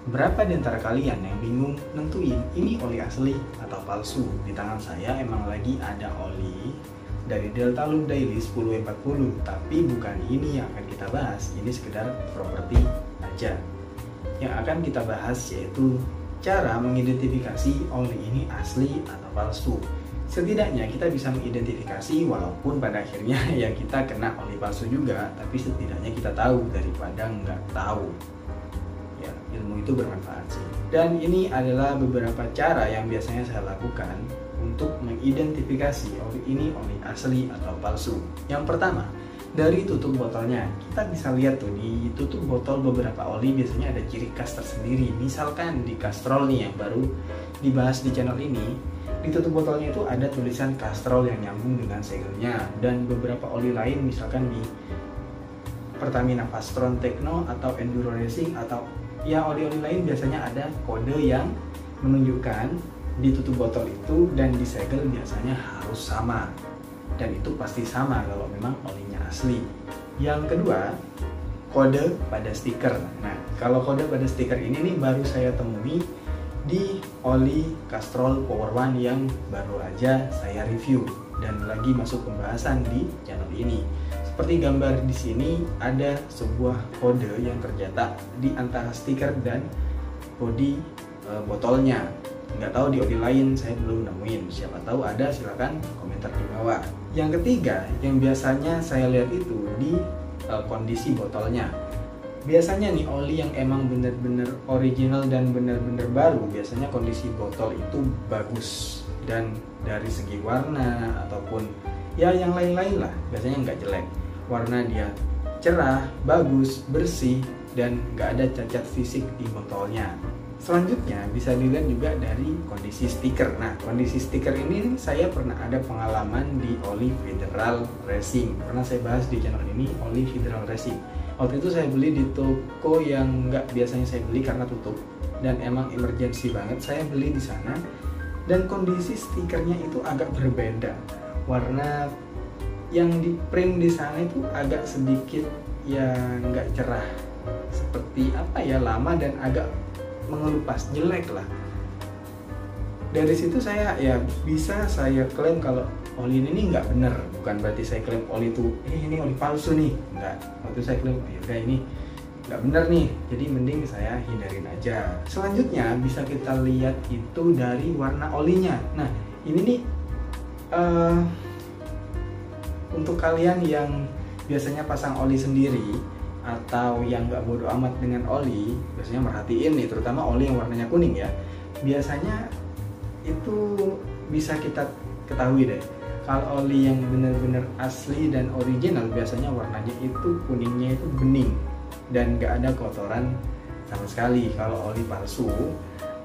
Berapa di antara kalian yang bingung nentuin ini oli asli atau palsu? Di tangan saya emang lagi ada oli dari Deltalum Daily 10W40, tapi bukan ini yang akan kita bahas. Ini sekedar properti aja. Yang akan kita bahas yaitu cara mengidentifikasi oli ini asli atau palsu. Setidaknya kita bisa mengidentifikasi, walaupun pada akhirnya ya kita kena oli palsu juga, tapi setidaknya kita tahu daripada nggak tahu. Ya, ilmu itu bermanfaat sih. Dan ini adalah beberapa cara yang biasanya saya lakukan untuk mengidentifikasi oli ini oli asli atau palsu. Yang pertama, dari tutup botolnya. Kita bisa lihat tuh di tutup botol beberapa oli biasanya ada ciri khas tersendiri. Misalkan di Castrol nih yang baru dibahas di channel ini, di tutup botolnya itu ada tulisan Castrol yang nyambung dengan segelnya. Dan beberapa oli lain misalkan di Pertamina Fastron Tekno atau Enduro Racing atau ya oli-oli lain biasanya ada kode yang menunjukkan di tutup botol itu dan di segel biasanya harus sama. Dan itu pasti sama kalau memang olinya asli. Yang kedua, kode pada stiker. Nah, kalau kode pada stiker ini nih baru saya temui di oli Castrol Power One yang baru aja saya review dan lagi masuk pembahasan di channel ini. Seperti gambar di sini ada sebuah kode yang tercetak di antara stiker dan bodi botolnya. Nggak tahu di oli lain, saya belum nemuin. Siapa tahu ada, silakan komentar di bawah. Yang ketiga, yang biasanya saya lihat itu di kondisi botolnya. Biasanya nih oli yang emang bener-bener original dan bener-bener baru, biasanya kondisi botol itu bagus. Dan dari segi warna ataupun ya yang lain-lain lah, biasanya nggak jelek. Warna dia cerah, bagus, bersih, dan nggak ada cacat fisik di botolnya. Selanjutnya bisa dilihat juga dari kondisi stiker. Nah, kondisi stiker ini saya pernah ada pengalaman di oli Federal Racing. Pernah saya bahas di channel ini oli Federal Racing. Waktu itu saya beli di toko yang nggak biasanya saya beli karena tutup dan emang emergency banget. Saya beli di sana dan kondisi stikernya itu agak berbeda. Warna yang di print di sana itu agak sedikit ya nggak cerah, seperti apa ya, lama dan agak mengelupas, jelek lah. Dari situ saya ya bisa saya klaim kalau oli ini nggak bener. Bukan berarti saya klaim oli itu ini oli palsu nih, nggak. Waktu saya klaim ya udah ini nggak bener nih, jadi mending saya hindarin aja. Selanjutnya bisa kita lihat itu dari warna olinya. Nah ini nih untuk kalian yang biasanya pasang oli sendiri atau yang nggak bodo amat dengan oli, biasanya merhatiin nih, terutama oli yang warnanya kuning ya. Biasanya itu bisa kita ketahui deh, kalau oli yang benar-benar asli dan original biasanya warnanya itu kuningnya itu bening dan nggak ada kotoran sama sekali. Kalau oli palsu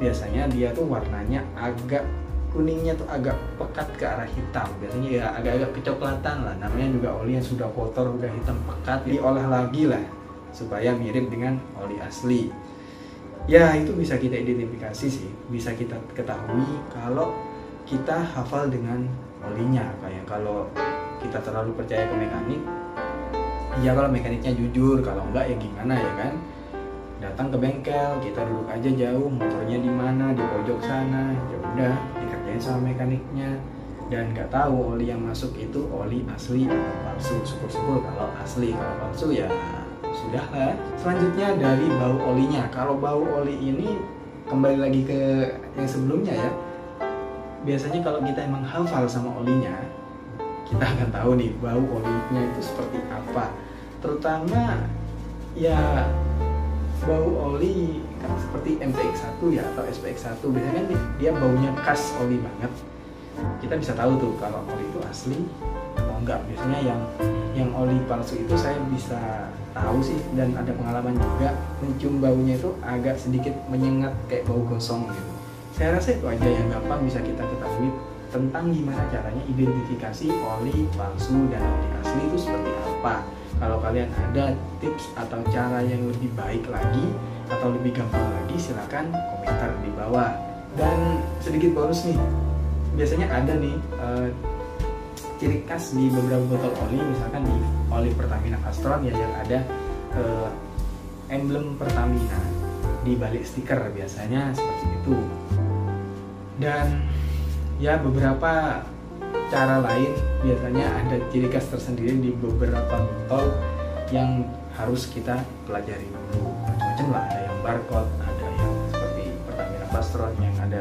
biasanya dia tuh warnanya agak kuningnya tuh agak pekat ke arah hitam, biasanya ya agak-agak kecoklatan lah. Namanya juga oli yang sudah kotor, udah hitam pekat, diolah lagi lah supaya mirip dengan oli asli. Ya itu bisa kita identifikasi sih, bisa kita ketahui kalau kita hafal dengan olinya. Kayak kalau kita terlalu percaya ke mekanik, ya kalau mekaniknya jujur, kalau enggak ya gimana ya kan. Datang ke bengkel, kita duduk aja jauh, motornya di mana, di pojok sana, ya udah dikerjain sama mekaniknya. Dan nggak tahu oli yang masuk itu oli asli atau palsu. Syukur-syukur kalau asli, kalau palsu ya sudahlah. Selanjutnya dari bau olinya. Kalau bau oli ini kembali lagi ke yang sebelumnya ya. Biasanya kalau kita emang hafal sama olinya, kita akan tahu nih bau olinya itu seperti apa. Terutama ya bau oli kan seperti MTX1 ya atau SPX1, biasanya kan dia baunya khas oli banget. Kita bisa tahu tuh kalau oli itu asli atau enggak. Biasanya yang oli palsu itu saya bisa tahu sih, dan ada pengalaman juga mencium baunya itu agak sedikit menyengat kayak bau gosong gitu. Saya rasa itu aja yang gampang bisa kita ketahui tentang gimana caranya identifikasi oli palsu dan oli asli itu seperti apa. Kalau kalian ada tips atau cara yang lebih baik lagi atau lebih gampang lagi, silakan komentar di bawah. Dan sedikit bonus nih, biasanya ada nih ciri khas di beberapa botol oli, misalkan di oli Pertamina Fastron ya yang ada emblem Pertamina. di balik stiker, biasanya seperti itu. Dan ya beberapa cara lain, biasanya ada ciri khas tersendiri di beberapa botol yang harus kita pelajari dulu. Macam-macam lah, ada yang barcode, ada yang seperti Pertamina Pastron yang ada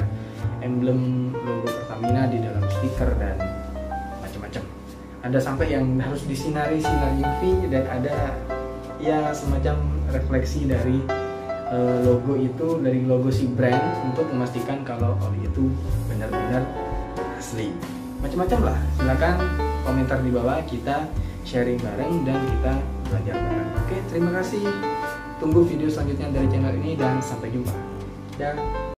emblem logo Pertamina di dalam stiker dan macam-macam. Ada sampai yang harus disinari sinar UV dan ada ya semacam refleksi dari logo itu, dari logo si brand, untuk memastikan kalau oli itu benar-benar asli. Macam-macam lah, silakan komentar di bawah, kita sharing bareng dan kita belajar bareng. Oke, terima kasih, tunggu video selanjutnya dari channel ini dan sampai jumpa. Dah.